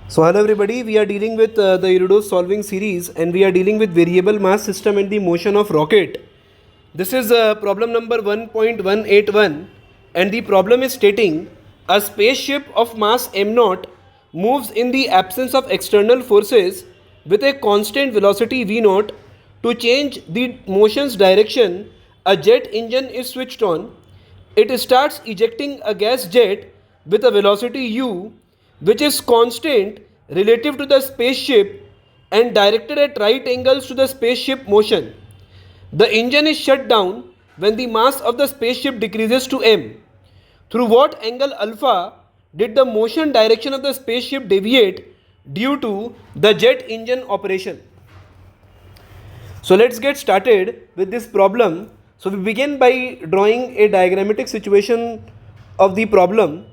So hello everybody, we are dealing with the Irodov solving series and we are dealing with variable mass system and the motion of rocket. This is problem number 1.181 and the problem is stating a spaceship of mass m0 moves in the absence of external forces with a constant velocity v0. To change the motion's direction, a jet engine is switched on. It starts ejecting a gas jet with a velocity u which is constant relative to the spaceship and directed at right angles to the spaceship motion. The engine is shut down when the mass of the spaceship decreases to m. Through what angle alpha did the motion direction of the spaceship deviate due to the jet engine operation? So let's get started with this problem. So we begin by drawing a diagrammatic situation of the problem.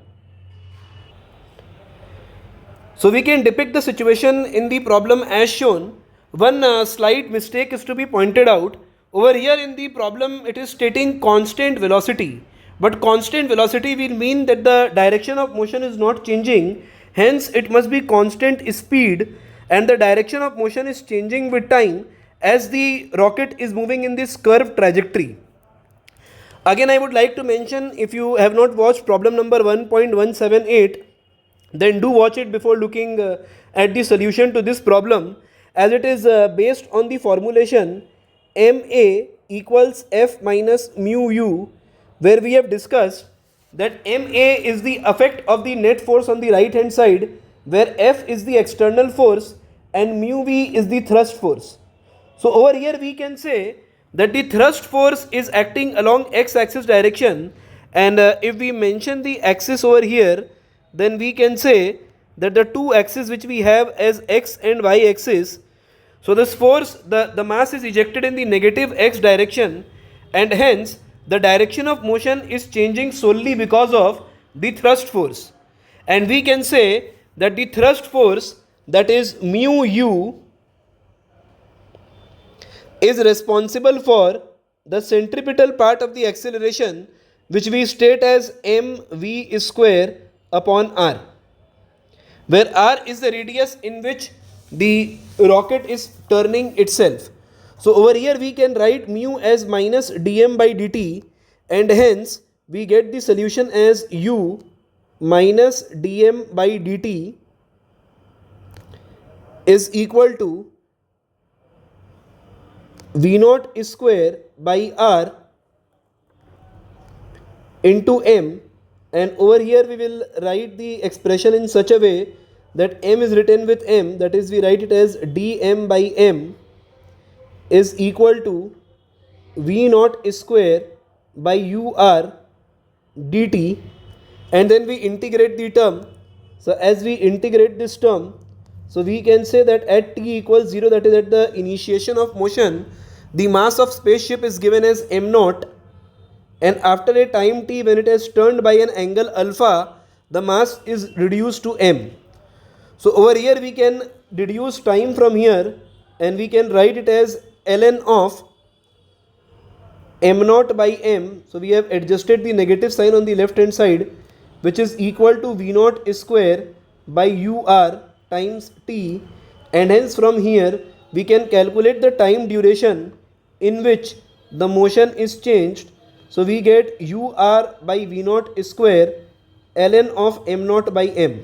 So we can depict the situation in the problem as shown. One slight mistake is to be pointed out. Over here in the problem it is stating constant velocity. But constant velocity will mean that the direction of motion is not changing. Hence it must be constant speed and the direction of motion is changing with time as the rocket is moving in this curved trajectory. Again I would like to mention, if you have not watched problem number 1.178, then do watch it before looking at the solution to this problem, as it is based on the formulation ma equals f minus mu u, where we have discussed that ma is the effect of the net force on the right hand side, where f is the external force and mu v is the thrust force. So over here we can say that the thrust force is acting along x-axis direction, and if we mention the axis over here, then we can say that the two axes which we have as x and y axis, so this force, the mass is ejected in the negative x direction, and hence the direction of motion is changing solely because of the thrust force. And we can say that the thrust force, that is mu u, is responsible for the centripetal part of the acceleration, which we state as mv square upon r, where r is the radius in which the rocket is turning itself. So over here we can write mu as minus dm by dt, and hence we get the solution as u minus dm by dt is equal to v0 square by r into m. And over here we will write the expression in such a way that m is written with m, that is we write it as dm by m is equal to v0 square by ur dt, and then we integrate the term. So as we integrate this term, so we can say that at t equals 0, that is at the initiation of motion, the mass of spaceship is given as m0, and after a time t, when it has turned by an angle alpha, the mass is reduced to m. So over here we can deduce time from here, and we can write it as ln of m0 by m. So we have adjusted the negative sign on the left hand side, which is equal to v0 square by ur times t, and hence from here we can calculate the time duration in which the motion is changed. So we get ur by v0 square ln of m0 by m.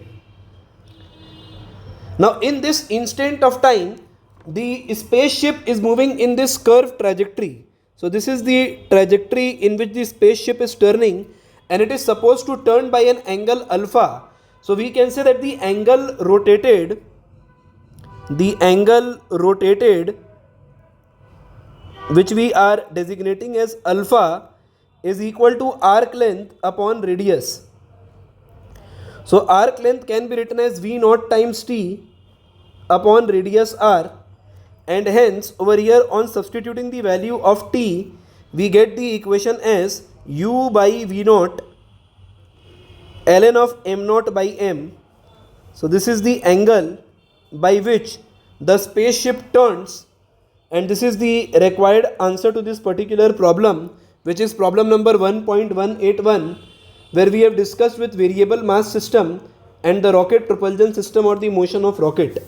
Now in this instant of time, the spaceship is moving in this curved trajectory. So this is the trajectory in which the spaceship is turning, and it is supposed to turn by an angle alpha. So we can say that the angle rotated which we are designating as alpha is equal to arc length upon radius. So arc length can be written as v0 times t upon radius r, and hence over here on substituting the value of t, we get the equation as u by v0 ln of m0 by m. So this is the angle by which the spaceship turns, and this is the required answer to this particular problem, which is problem number 1.181, where we have discussed with variable mass system and the rocket propulsion system or the motion of rocket.